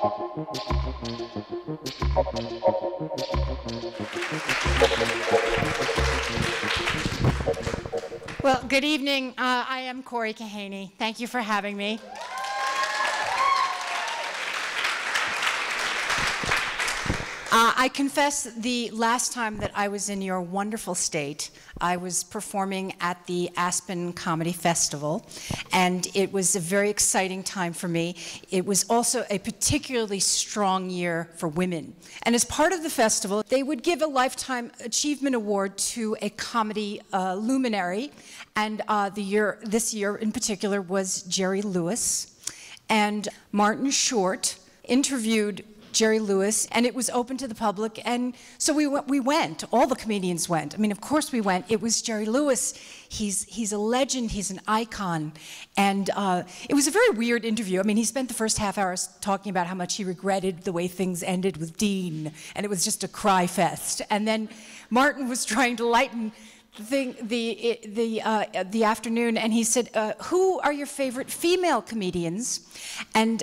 Well, good evening. I am Cory Kahaney. Thank you for having me. I confess the last time that I was in your wonderful state, I was performing at the Aspen Comedy Festival, and it was a very exciting time for me. It was also a particularly strong year for women. And as part of the festival, they would give a Lifetime Achievement Award to a comedy luminary, and this year in particular was Jerry Lewis. And Martin Short interviewed Jerry Lewis, and it was open to the public, and so we went. All the comedians went. I mean, of course we went. It was Jerry Lewis. He's a legend. He's an icon, and it was a very weird interview. I mean, he spent the first half hour talking about how much he regretted the way things ended with Dean, and it was just a cry fest. And then Martin was trying to lighten the afternoon, and he said, who are your favorite female comedians? And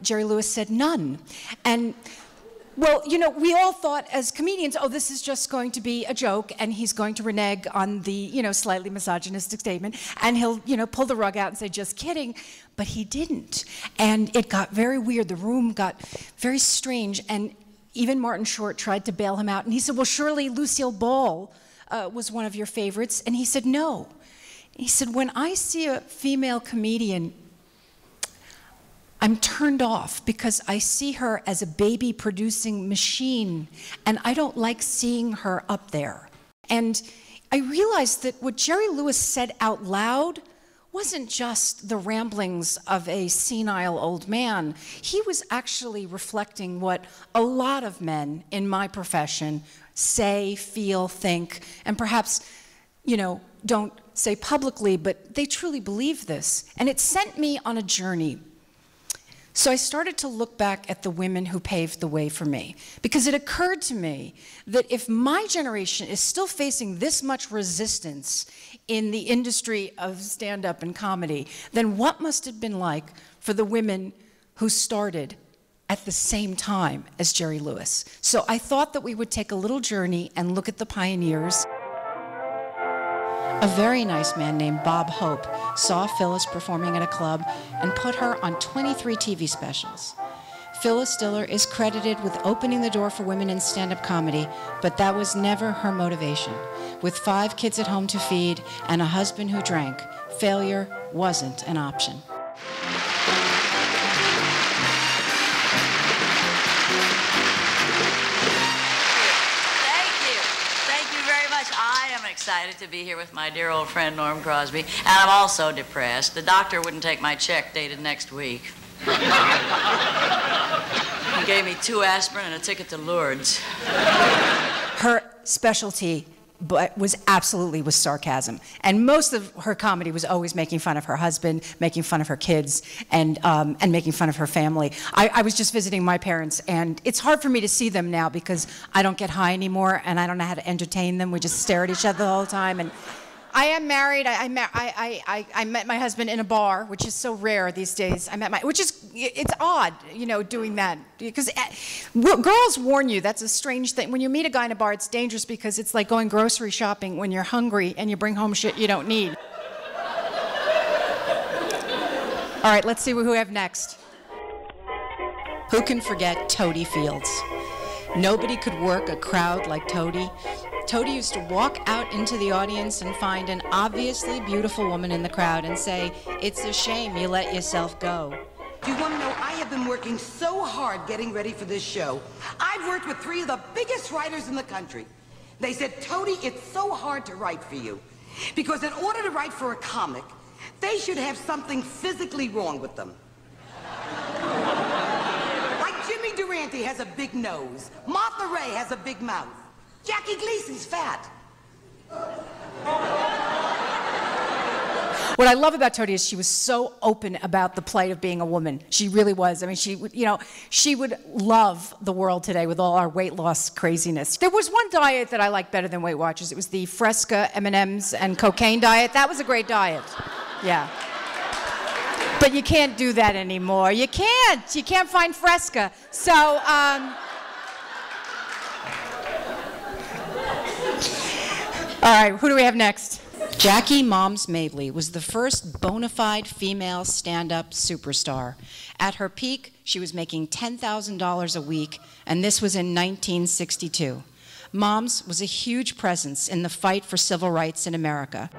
Jerry Lewis said, none. And well, you know, we all thought as comedians, oh, this is just going to be a joke, and he's going to renege on the, you know, slightly misogynistic statement, and he'll, you know, pull the rug out and say, just kidding. But he didn't. And it got very weird. The room got very strange, and even Martin Short tried to bail him out. And he said, well, surely Lucille Ball was one of your favorites, and he said no. He said, when I see a female comedian, I'm turned off because I see her as a baby-producing machine, and I don't like seeing her up there. And I realized that what Jerry Lewis said out loud wasn't just the ramblings of a senile old man. He was actually reflecting what a lot of men in my profession say, feel, think, and perhaps, you know, don't say publicly, but they truly believe this. And it sent me on a journey. So I started to look back at the women who paved the way for me, because it occurred to me that if my generation is still facing this much resistance in the industry of stand-up and comedy, then what must it have been like for the women who started at the same time as Jerry Lewis? So I thought that we would take a little journey and look at the pioneers. A very nice man named Bob Hope saw Phyllis performing at a club and put her on 23 TV specials. Phyllis Diller is credited with opening the door for women in stand-up comedy, but that was never her motivation. With 5 kids at home to feed and a husband who drank, failure wasn't an option. I am excited to be here with my dear old friend Norm Crosby, and I'm also depressed. The doctor wouldn't take my check dated next week. He gave me 2 aspirin and a ticket to Lourdes. Her specialty was absolutely with sarcasm, and most of her comedy was always making fun of her husband, making fun of her kids, and making fun of her family. I was just visiting my parents, and it's hard for me to see them now because I don't get high anymore, and I don't know how to entertain them. We just stare at each other the whole time. And I am married. I met my husband in a bar, which is so rare these days. It's odd, you know, doing that, because girls warn you. That's a strange thing. When you meet a guy in a bar, it's dangerous because it's like going grocery shopping when you're hungry and you bring home shit you don't need. All right, let's see who we have next. Who can forget Toni Fields? Nobody could work a crowd like Toni. Toni used to walk out into the audience and find an obviously beautiful woman in the crowd and say, "It's a shame you let yourself go." Do you want to know, I have been working so hard getting ready for this show. I've worked with 3 of the biggest writers in the country. They said, Toni, it's so hard to write for you, because in order to write for a comic, they should have something physically wrong with them. Like Jimmy Durante has a big nose. Martha Ray has a big mouth. Jackie Gleason's fat. What I love about Toni is she was so open about the plight of being a woman. She really was. I mean, she would, you know, she would love the world today with all our weight loss craziness. There was one diet that I liked better than Weight Watchers. It was the Fresca M&Ms and cocaine diet. That was a great diet. Yeah. But you can't do that anymore. You can't. You can't find Fresca. So, all right, who do we have next? Jackie Moms Mabley was the first bona fide female stand-up superstar. At her peak, she was making $10,000 a week, and this was in 1962. Moms was a huge presence in the fight for civil rights in America.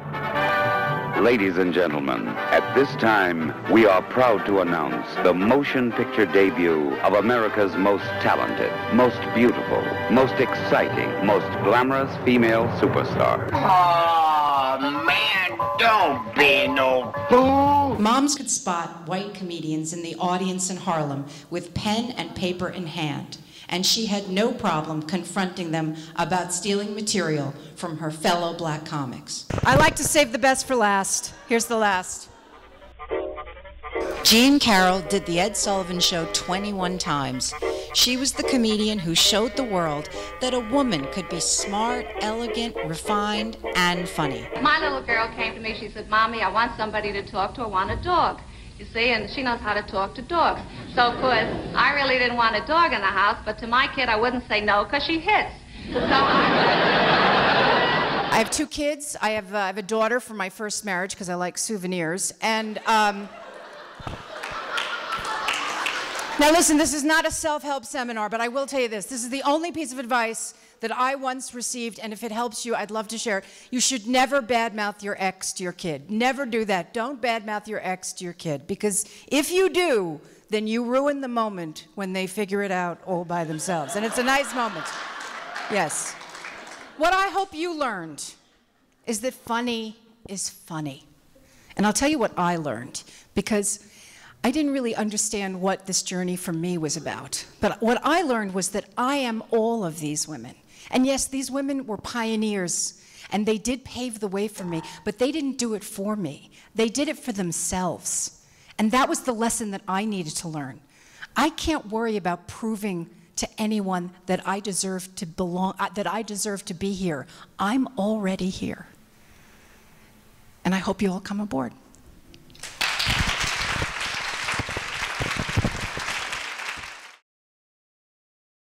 Ladies and gentlemen, at this time, we are proud to announce the motion picture debut of America's most talented, most beautiful, most exciting, most glamorous female superstar. Oh, man, don't be no fool. Moms could spot white comedians in the audience in Harlem with pen and paper in hand, and she had no problem confronting them about stealing material from her fellow black comics. I like to save the best for last. Here's the last. Jean Carroll did the Ed Sullivan Show 21 times. She was the comedian who showed the world that a woman could be smart, elegant, refined, and funny. My little girl came to me, she said, Mommy, I want somebody to talk to, I want a dog. You see, and she knows how to talk to dogs. So, of course, I really didn't want a dog in the house, but to my kid, I wouldn't say no, because she hits. So I have 2 kids. I have a daughter from my first marriage, because I like souvenirs. And now listen, this is not a self-help seminar, but I will tell you this. This is the only piece of advice that I once received, and if it helps you, I'd love to share it. You should never badmouth your ex to your kid. Never do that. Don't badmouth your ex to your kid, because if you do, then you ruin the moment when they figure it out all by themselves. And it's a nice moment. Yes. What I hope you learned is that funny is funny. And I'll tell you what I learned, because I didn't really understand what this journey for me was about. But what I learned was that I am all of these women. And yes, these women were pioneers, and they did pave the way for me, but they didn't do it for me. They did it for themselves. And that was the lesson that I needed to learn. I can't worry about proving to anyone that I deserve to belong, that I deserve to be here. I'm already here. And I hope you all come aboard.